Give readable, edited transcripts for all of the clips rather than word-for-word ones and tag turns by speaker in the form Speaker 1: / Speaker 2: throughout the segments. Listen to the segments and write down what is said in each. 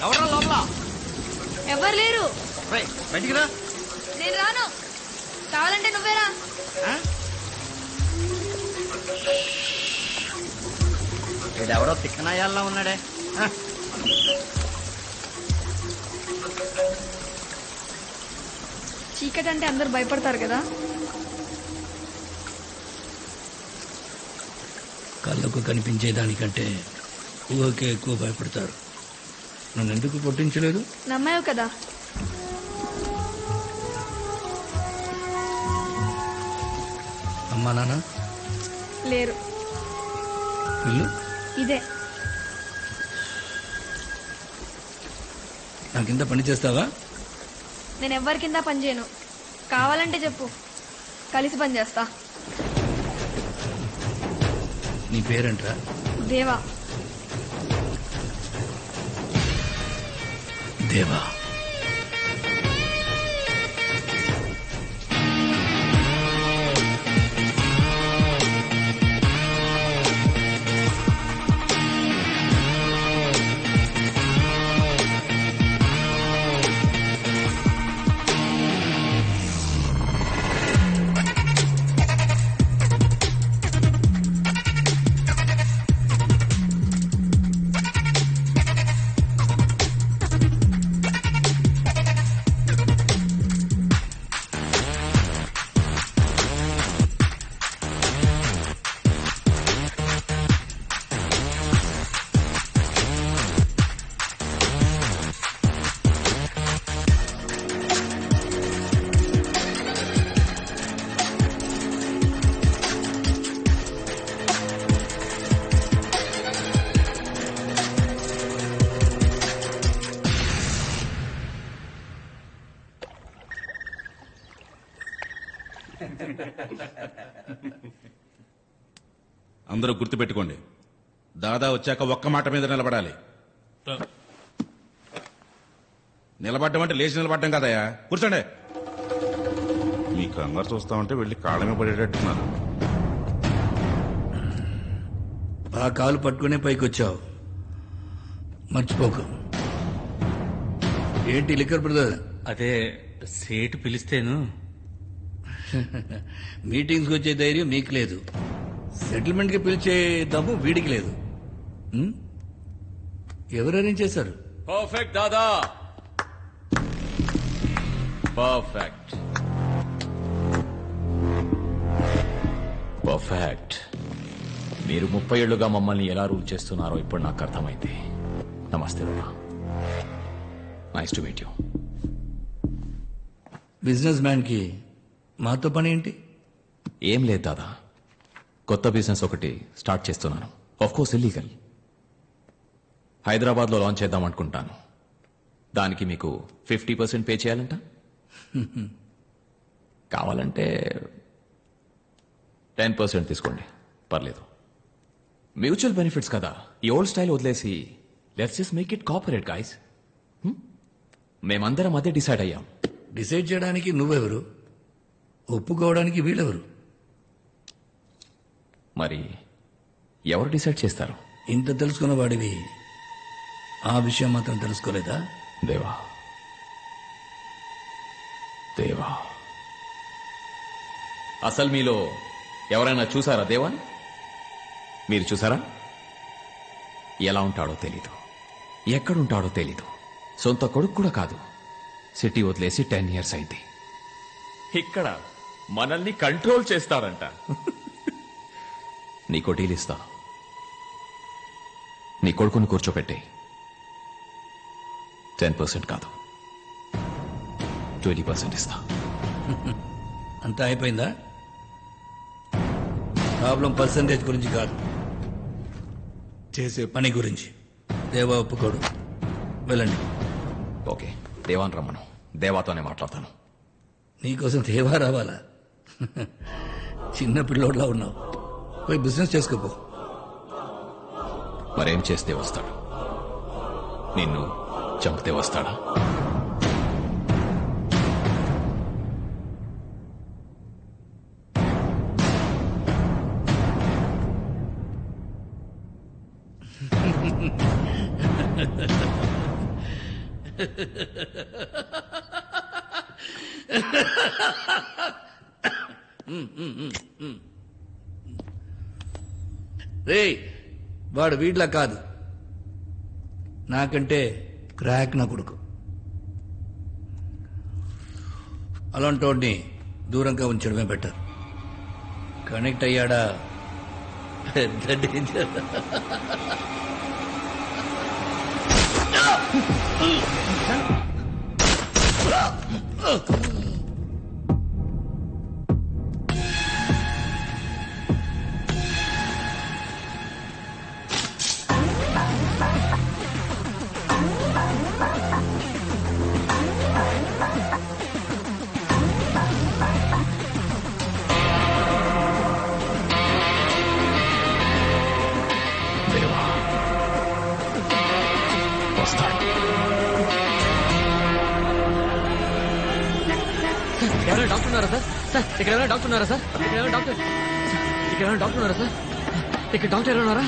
Speaker 1: ఎవరా లోపల?
Speaker 2: ఎవరు లేరు.
Speaker 1: బయటికి రా.
Speaker 2: నేను రాను. కావాలంటే నువ్వేరా.
Speaker 1: వీడెవడో తిక్కనాయాల్లో ఉన్నాడే.
Speaker 2: చీకటి అంటే అందరు భయపడతారు కదా.
Speaker 3: కళ్ళకు కనిపించేదానికంటే ఊహకే ఎక్కువ భయపడతారు. నన్ను ఎందుకు కొట్టించలేదు?
Speaker 2: నమ్మావు కదా.
Speaker 3: అమ్మా నాన్న
Speaker 2: లేరు.
Speaker 3: ఇల్లు
Speaker 2: ఇదే.
Speaker 3: నా కింద పని చేస్తావా?
Speaker 2: నేను ఎవ్వరి కింద పని చేయను. కావాలంటే చెప్పు, కలిసి పని చేస్తా.
Speaker 3: నీ పేరేంట్రా?
Speaker 2: దేవా.
Speaker 3: దేవా.
Speaker 4: అందరూ గుర్తుపెట్టుకోండి, దాదా వచ్చాక ఒక్క మాట మీద నిలబడాలి. నిలబడ్డం అంటే లేచి నిలబడ్డం కదయా. కూర్చోండి. మీ కంగారు చూస్తామంటే వెళ్ళి కాళ్ళమే పడేటట్టున్నారు.
Speaker 3: ఆ కాలు పట్టుకునే పైకి వచ్చావు, మర్చిపోకు. ఏంటి లిక్కర్ బ్రదర్?
Speaker 5: అదే సేటు పిలిస్తేను.
Speaker 3: మీటింగ్స్కి వచ్చే ధైర్యం మీకు లేదు, సెటిల్మెంట్కి పిలిచే దమ్ము వీడికి లేదు. ఎవరు అరేంజ్ చేశారు?
Speaker 6: పర్ఫెక్ట్ దాదా, పర్ఫెక్ట్ పర్ఫెక్ట్. మీరు 30 ఏళ్లుగా మమ్మల్ని ఎలా రూల్ చేస్తున్నారో ఇప్పుడు నాకు అర్థమైంది. నమస్తే Roopa, nice to meet you.
Speaker 3: Business మ్యాన్కి మాతో పని ఏంటి?
Speaker 6: ఏం లేదు దాదా, కొత్త బిజినెస్ ఒకటి స్టార్ట్ చేస్తున్నాను. Of course illegal. హైదరాబాద్లో లాంచ్ చేద్దాం అనుకుంటాను. దానికి మీకు 50% పే చేయాలంట. కావాలంటే 10% తీసుకోండి, పర్లేదు. మ్యూచువల్ బెనిఫిట్స్ కదా, ఈ ఓల్డ్ స్టైల్ వదిలేసి let's just make it corporate guys. మేమందరం అదే డిసైడ్ అయ్యాం.
Speaker 3: డిసైడ్ చేయడానికి నువ్వెవరు, ఒప్పుకోవడానికి వీళ్ళెవరు?
Speaker 6: మరి ఎవరు డిసైడ్ చేస్తారు?
Speaker 3: ఇంత తెలుసుకున్న వాడివి ఆ విషయం మాత్రం తెలుసుకోలేదా?
Speaker 6: దేవా, దేవా, అసలు మీలో ఎవరైనా చూసారా దేవాని? మీరు చూసారా? ఎలా ఉంటాడో తెలీదు, ఎక్కడుంటాడో తెలీదు. సొంత కొడుకు కూడా కాదు. సిటీ వదిలేసి 10 years అయింది. ఇక్కడ మనల్ని కంట్రోల్ చేస్తాడంట. నీకో డీల్ ఇస్తా. నీ కొడుకుని కూర్చోపెట్టే 10% కాదు 20% ఇస్తా.
Speaker 3: అంతా అయిపోయిందా? ప్రాబ్లం పర్సంటేజ్ గురించి కాదు, చేసే పని గురించి. దేవా ఒప్పుకోడు. వెళ్ళండి.
Speaker 6: ఓకే, దేవాన్ రమ్మను, దేవాతోనే మాట్లాడతాను.
Speaker 3: నీకోసం దేవా రావాలా? చిన్న పిల్లోడ్లా ఉన్నావు. పోయి బిజినెస్ చేసుకోపో.
Speaker 6: మరేం చేస్తే వస్తాడు? నిన్ను చంపితే వస్తాడా?
Speaker 3: రే వాడు వీడ్లా కాదు, నాకంటే క్రాక్ నా కొడుకు. అలాంటి దూరంగా ఉంచడమే బెటర్. కనెక్ట్ అయ్యాడా పెద్ద డేంజర్.
Speaker 7: ఎవరైనా డాక్టర్ ఉన్నారా సార్? సార్ ఇక్కడ ఎవరైనా డాక్టర్ ఉన్నారా సార్? ఇక్కడ ఎవరైనా డాక్టర్ ఇక్కడ ఎవరైనా డాక్టర్ ఉన్నారా సార్? ఇక్కడ డాక్టర్ ఎవరైనా ఉన్నారా?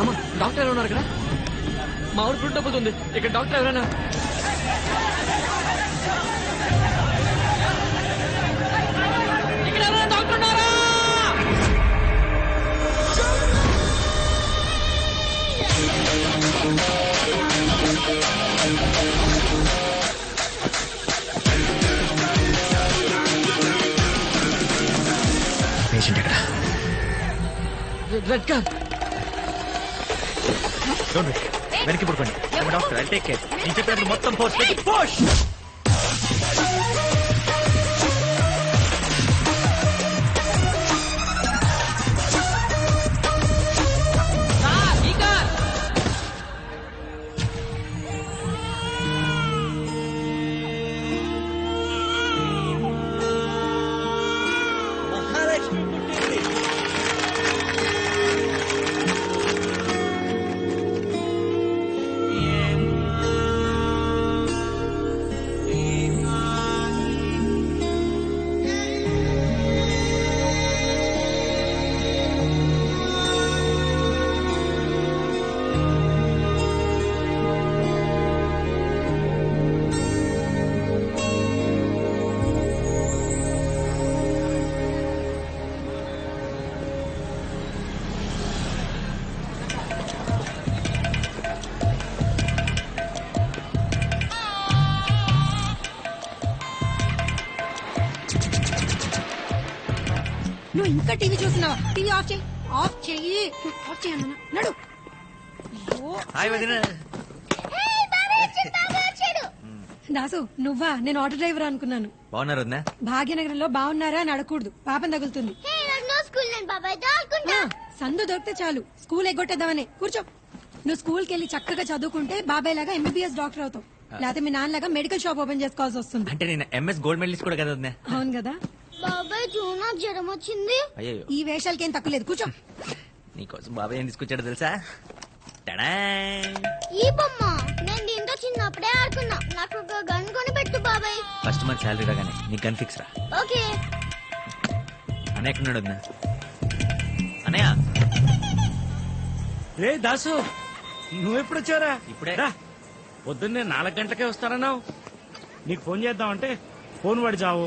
Speaker 7: అమ్మా డాక్టర్ ఎవరైనా ఉన్నారు ఇక్కడ? మా ఊరు ఫుడ్ తప్పుతుంది. ఇక్కడ డాక్టర్ ఎవరైనా? ఇక్కడ ఎవరైనా డాక్టర్ ఉన్నారా? పేషెంట్ ఎక్కడ? Red car.
Speaker 1: వెనక్కి పడుకోండి. Doctor I take care. నేను చెప్పినప్పుడు మొత్తం ఫోర్స్ పెట్టి పుష్.
Speaker 8: నువ్వు ఇంకా టీవీ చూస్తున్నావా? టీవీ ఆఫ్ చేయి. ఆఫ్ చెయ్యి. ఆఫ్ చేయన్నా నడు.
Speaker 1: హాయ్ వదిన.
Speaker 8: దాసు నువ్వా? నేను ఆటో డ్రైవర్ అనుకున్నాను.
Speaker 1: బాగున్నారు వదిన?
Speaker 8: భాగ్యనగరంలో బాగున్నారా అని అడగకూడదు, పాపం తగులుతుంది. సందు దొరికితే చాలు స్కూల్ ఎగ్గొట్టేద్దామని. కూర్చో. నువ్వు స్కూల్ కి వెళ్ళి చక్కగా చదువుకుంటే బాబాయ్ లాగా ఎంబీబీఎస్ డాక్టర్ అవుతావు. లేకపోతే మీ నాన్నలాగా మెడికల్ షాప్ ఓపెన్ చేసుకోవాల్సి వస్తుంది.
Speaker 1: అంటే నేను ఎంఎస్ గోల్డ్ మెడలిస్ట్ కూడా కదా వదిన?
Speaker 8: అవును కదా.
Speaker 9: బాబాయ్ జూనా జ్వరం వచ్చింది.
Speaker 1: అయ్యో
Speaker 8: ఈ వేషాలకి ఏం తక్కువ లేదు. కూర్చో.
Speaker 1: నీకోసం బాబాయ్ ఏం తీసుకొచ్చాడో తెలుసా? టడా!
Speaker 9: ఈ బొమ్మ నేను దీంతో చిన్నప్పుడే ఆడుకున్నా. నాకు ఒక గన్ కొని పెట్టు బాబాయ్.
Speaker 1: ఫస్ట్ మంత్ శాలరీ రాగానే నీకు గన్ ఫిక్స్ రా.
Speaker 9: ఓకే.
Speaker 1: అన్నయ్య ఎక్కడున్నాడు వదిన? అన్నయ్య
Speaker 5: రే దాసు, నువ్వెప్పుడు వచ్చారా?
Speaker 1: ఇప్పుడే.
Speaker 5: పొద్దున్నే 4 గంటలకే వస్తానన్నావు. నీకు ఫోన్ చేద్దామంటే ఫోన్ పడి చావు.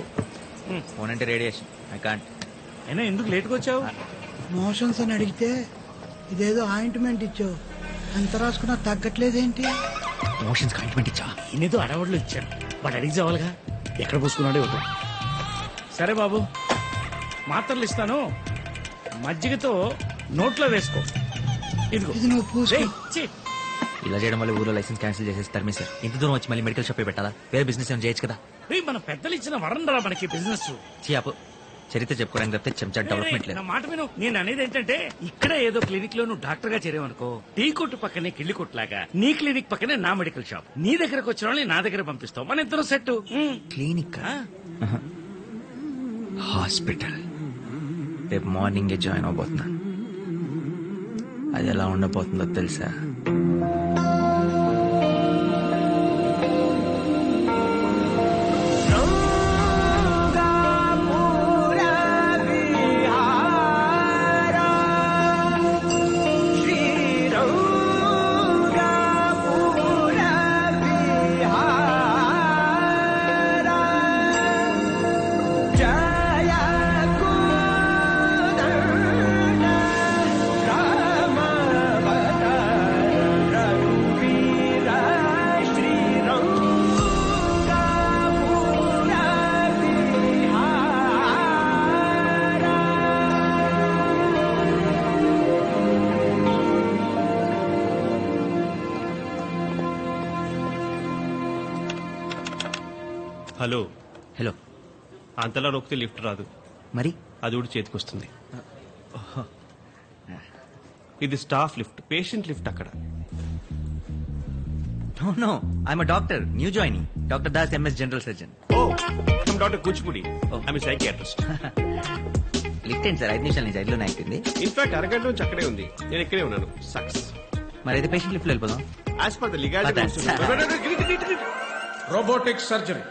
Speaker 1: ఫోన్ అంటే రేడియేషన్. I can't.
Speaker 5: అయినా ఎందుకు లేట్గా వచ్చావు?
Speaker 10: మోషన్స్ అని అడిగితే ఇదేదో ఆయింట్మెంట్ ఇచ్చావు, ఎంత రాసుకున్నా తగ్గట్లేదేంటి?
Speaker 1: మోషన్స్ ఆయింట్మెంట్ ఇచ్చా?
Speaker 5: నేనేదో అడవాళ్ళు ఇచ్చాను, వాడు అడిగి చావాలిగా. ఎక్కడ పూసుకున్నాడే ఒకటి. సరే బాబు, మాత్రలు ఇస్తాను, మజ్జిగతో నోట్లో వేసుకో. ఇదిగో.
Speaker 10: ఇది నువ్వు పూసుకో.
Speaker 5: రేయ్, ఛీ.
Speaker 1: ఇలా చేయడం వల్ల ఊర్లో లైసెన్స్ క్యాన్సిల్ చేసేసి తరిమేశారు. ఇంత దూరం వచ్చి మళ్ళీ మెడికల్ షాప్ పెట్టాలా? వేరే బిజినెస్ ఏమైనా చేయొచ్చు కదా.
Speaker 5: రేయ్, మన పెద్దలు ఇచ్చిన వరం రా మనకి బిజినెస్.
Speaker 1: అప్పు చరిత్ర చెప్పుకోవడానికి తప్పితే చెంచా డెవలప్మెంట్ లేదు.
Speaker 5: నా మాట విను. నేను అనేది ఏంటంటే, ఇక్కడ ఏదో క్లినిక్ లో నువ్వు డాక్టర్ గా చేరేవనుకో, టీ కొట్టు పక్కనే కిళ్ళి కొట్టులాగా నీ క్లినిక్ పక్కనే నా మెడికల్ షాప్. నీ దగ్గరకు వచ్చిన వాళ్ళని నా దగ్గర పంపిస్తావు, మన ఇద్దరు సెట్.
Speaker 1: క్లినిక్, హాస్పిటల్ రేపు మార్నింగే జాయిన్ అవబోతున్నాను. అది ఎలా ఉండబోతుందో తెలుసా?
Speaker 7: Sriranga
Speaker 11: hello
Speaker 1: hello.
Speaker 11: అంతలా నొక్కితే లిఫ్ట్ రాదు,
Speaker 1: మరి
Speaker 11: అది కూడా చేతికొస్తుంది. ఇది స్టాఫ్ లిఫ్ట్, పేషెంట్ లిఫ్ట్ అక్కడ.
Speaker 1: No I'm doctor, new joining. Doctor Das, MS general surgeon.
Speaker 11: Oh doctor Kuchipudi, I'm psychiatrist.
Speaker 1: Lift ఏంటి సార్, 5 నిమిషాలు నుంచి 5లోనే అయిపోయింది.
Speaker 11: ఇన్ఫాక్ట్ అరగంట నుంచి అక్కడే ఉంది, నేను ఇక్కడే ఉన్నాను. సక్సెస్.
Speaker 1: మరి అయితే పేషెంట్ లిఫ్ట్ వెళ్ళిపోదాం.
Speaker 11: As per the legality.
Speaker 12: Robotic surgery.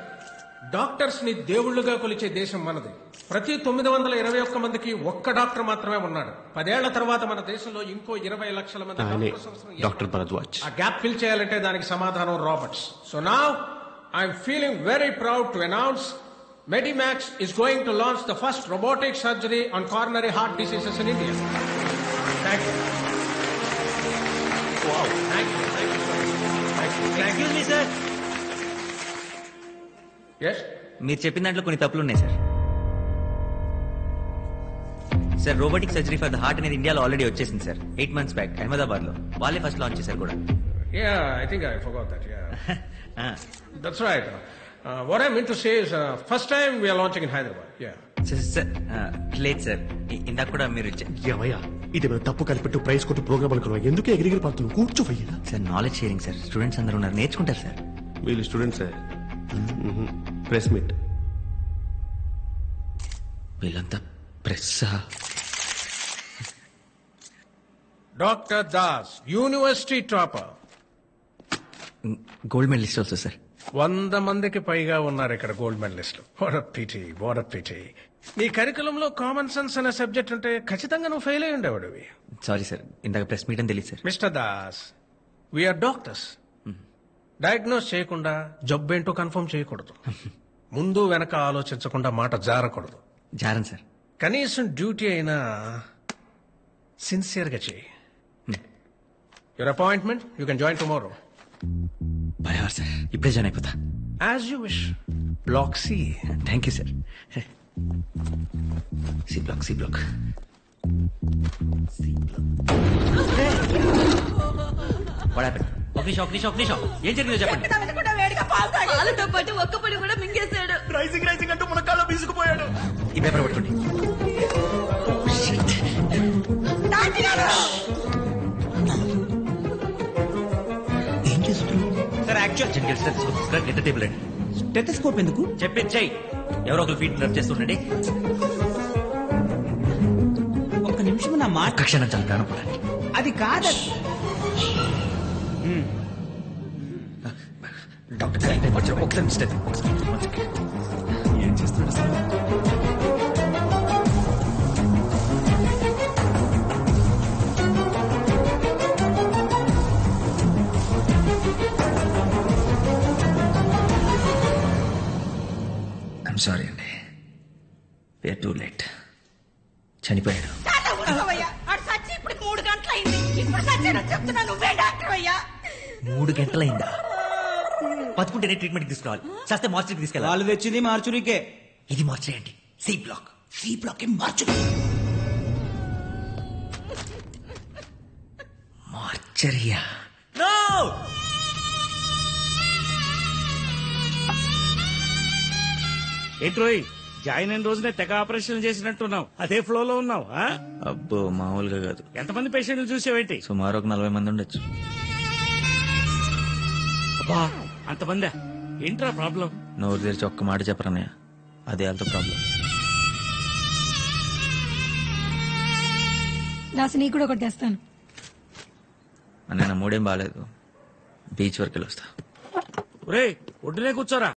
Speaker 12: Doctors ని దేవుళ్లుగా కొలిచే దేశం మనది. ప్రతి 921 మందికి ఒక్క డాక్టర్ మాత్రమే ఉన్నాడు. 10 ఏళ్ల తర్వాత మన దేశంలో ఇంకో 20 లక్షల మంది డాక్టర్స్ అవసరం.
Speaker 11: డాక్టర్ భరద్వాజ్.
Speaker 12: ఆ గ్యాప్ ఫిల్ చేయాలంటే దానికి సమాధానం robots. So now I'm feeling very proud to announce Medimax is going to launch the first robotic surgery on coronary heart diseases in India. Thank you. Wow. Thank you. Thank you so much.
Speaker 1: Excuse me, sir.
Speaker 12: Yes?
Speaker 1: మీరు చెప్పిన దాంట్లో కొన్ని తప్పులు ఉన్నాయి sir. Sir, robotic surgery for the heart అనేది ఇండియాలో already వచ్చేసింది sir. 8 months back Ahmedabad లో వాళ్ళే ఫస్ట్ లాంచ్ చేశారు కూడా.
Speaker 12: Yeah, I think I forgot that. Yeah. That's right. What I meant to say is, first time we are launching in Hyderabad. Yeah.
Speaker 1: Sir లేదు sir, ఇందాక కూడా మీరు
Speaker 13: ఏమయ్యా ఇది మేము తప్పు కనిపెట్టు ప్రైజ్ కొట్టు ప్రోగ్రామ్ అనుకున్నాం. ఎందుకు ఎగిరిగిరి పడుతున్నావు? కూర్చోవయ్యా.
Speaker 1: Sir, knowledge sharing sir. Students అందరూ ఉన్నారు, నేర్చుకుంటారు సార్.
Speaker 11: వీళ్ళు స్టూడెంట్స్, ప్రెస్ మీట్.
Speaker 1: వీళ్ళంతా press.
Speaker 12: Dr. Das, university topper.
Speaker 1: Gold medalist also sir.
Speaker 12: 100 మందికి పైగా ఉన్నారు ఇక్కడ గోల్డ్ మెడలిస్టులు. What a pity. నీ కరికులంలో కామన్ సెన్స్ అనే సబ్జెక్ట్ ఉంటే ఖచ్చితంగా నువ్వు ఫెయిల్ అయి ఉండేవాడివి.
Speaker 1: సారీ సార్, ఇందాక ప్రెస్ మీట్ అని తెలియదు sir.
Speaker 12: Mister Das, we are doctors. Diagnose చేయకుండా జబ్బేంటో కన్ఫర్మ్ చేయకూడదు. ముందు వెనక ఆలోచించకుండా మాట జారకూడదు.
Speaker 1: జారన్ సార్.
Speaker 12: కనీసం డ్యూటీ అయినా సిన్సియర్ గా చేయి. Your appointment, you can join tomorrow.
Speaker 1: బరాబర్ సార్, ఇప్పుడే జాయిన్ అయిపోతా.
Speaker 12: As you wish. Block C.
Speaker 1: Thank you sir. C block, C block. ఒక నిమిషం, ఏం జరిగిందో చెప్పండి.
Speaker 2: పాలతో పాటు ఒక్క పొడి కూడా మింగేశాడు.
Speaker 13: రైసింగ్ అంటూ మన కాళ్ళ తీసుకుపోయాడు.
Speaker 1: ఈ పేపర్ పట్టుకోండి. ఏం చేస్తున్నావు sir? Actual general stethoscope get table అండి. స్టెథోస్కోప్ ఎందుకు చెప్పించాయి. ఎవరో ఒకరు ఫీట్ రబ్ చేస్తుండండి.
Speaker 14: ఒక్క నిమిషం నా మాట.
Speaker 1: క్షణం చాలా ప్రాణం పోవడానికి.
Speaker 14: అది కాదు
Speaker 1: డాక్టర్ కరెక్ట్ టైం వచ్చారు. ఒకసారి మిస్టర్ ఏం చేస్తున్నాడు సార్? ఐఎమ్ సారీ అండి, వేర్ టూ లేట్. చనిపోయాడు.
Speaker 14: 3 గంటలైంది. ఇప్పుడు సచ్చాడని చెప్తున్నా, నువ్వే డాక్టర్ అయ్యా.
Speaker 1: 3 గంటలైందా? బతుకుంటేనే ట్రీట్మెంట్ తీసుకురావాలి, చేస్తే మార్చురీకి తీసుకెళ్ళాలి.
Speaker 14: వాళ్ళు తెచ్చింది మార్చురీకే.
Speaker 1: ఇది మార్చురీ అండి, C block. C block mortuary. మార్చరియా? నో!
Speaker 5: ఏంట్రోయ్, జాయిన్ అయిన రోజునే తెగ ఆపరేషన్ చేసినట్టున్నావు. అదే ఫ్లో లో ఉన్నావు.
Speaker 1: అబ్బో, మామూలుగా కాదు.
Speaker 5: ఎంతమంది పేషెంట్లు చూసావేంటి?
Speaker 1: సుమారు ఒక 40 మంది ఉండొచ్చు.
Speaker 5: అబ్బా, అంతమందా? ఏంట్రా ప్రాబ్లం?
Speaker 1: నోరు తెరిచి ఒక్క మాట చెప్పరన్నయ్య, అదే వాళ్ళతో ప్రాబ్లం.
Speaker 8: దాసి నీకు కూడా ఒకటి తెస్తాను.
Speaker 1: అన్నయ్య, నా మూడేం బాగాలేదు, బీచ్ వరకు వెళ్ళి వస్తా.
Speaker 5: ఒరే, ఒడ్డునే కూర్చోరా.